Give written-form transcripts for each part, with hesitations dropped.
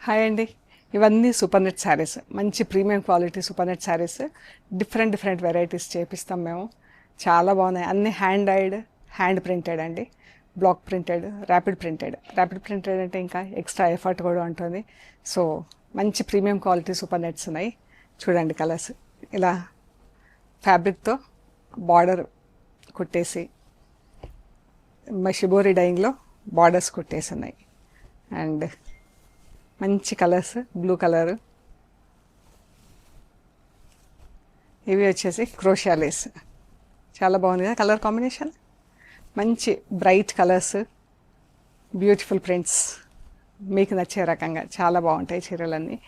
Hi అండి. ఇవన్నీ super net saris, మంచి premium quality super net saris. Different varieties చేపిస్తాం మేము. చాలా బాగున్నాయి. అన్నీ హ్యాండ్ ప్రింటెడ్ అండి. బ్లాక్ ప్రింటెడ్, ర్యాపిడ్ ప్రింటెడ్ అంటే ఇంకా ఎక్స్ట్రా ఎఫర్ట్ కూడా ఉంటుంది. సో మంచి ప్రీమియం క్వాలిటీ సూపర్ నెట్స్ ఉన్నాయి. చూడండి కలర్స్. ఇలా ఫ్యాబ్రిక్తో బార్డర్ కుట్టేసి షిబోరి డైయింగ్లో బార్డర్స్ కుట్టేసి ఉన్నాయి. అండ్ మంచి కలర్స్, బ్లూ కలరు, ఇవి వచ్చేసి క్రోషియా లేస్. చాలా బాగుంది కదా కలర్ కాంబినేషన్. మంచి బ్రైట్ కలర్స్, బ్యూటిఫుల్ ప్రింట్స్, మీకు నచ్చే రకంగా చాలా బాగుంటాయి చీరలన్నీ.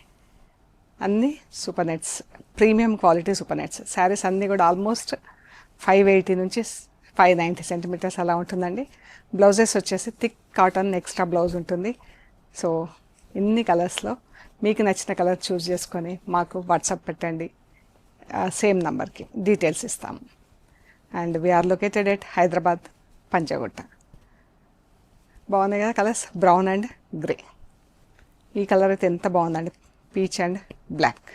అన్నీ super nets, premium quality super nets. Saris అన్నీ కూడా ఆల్మోస్ట్ 580 నుంచి 590 సెంటీమీటర్స్ అలా ఉంటుందండి. బ్లౌజెస్ వచ్చేసి థిక్ కాటన్ ఎక్స్ట్రా బ్లౌజ్ ఉంటుంది. సో ఇన్ని కలర్స్లో మీకు నచ్చిన కలర్ చూస్ చేసుకొని మాకు వాట్సాప్ పెట్టండి. సేమ్ నంబర్కి డీటెయిల్స్ ఇస్తాము. And we are located at Hyderabad, Panjagutta. బాగున్నాయి కదా కలర్స్, బ్రౌన్ అండ్ గ్రే. ఈ కలర్ అయితే ఎంత బాగుందండి. Peach and black,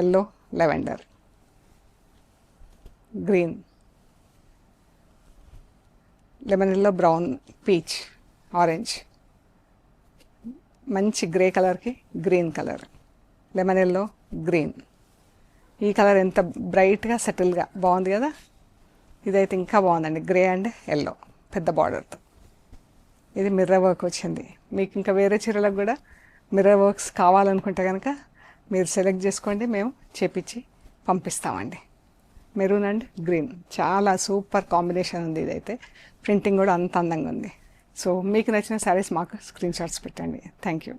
yellow, lavender, green, lemon yellow, brown, peach, orange, మంచి గ్రే కలర్కి green colour, lemon yellow, green. ఈ కలర్ ఎంత బ్రైట్గా సెటిల్గా బాగుంది కదా. ఇదైతే ఇంకా బాగుందండి, గ్రే అండ్ ఎల్లో పెద్ద బార్డర్తో. ఇది మిర్రర్ వర్క్ వచ్చింది. మీకు ఇంకా వేరే చీరలకు కూడా మిర్రర్ వర్క్స్ కావాలనుకుంటే కనుక మీరు సెలెక్ట్ చేసుకోండి, మేము చేపించి పంపిస్తామండి. మెరూన్ అండ్ గ్రీన్ చాలా సూపర్ కాంబినేషన్ ఉంది. ఇదైతే ప్రింటింగ్ కూడా అంత అందంగా ఉంది. సో మీకు నచ్చిన శారీస్ మాకు స్క్రీన్ షాట్స్ పెట్టండి. Thank you.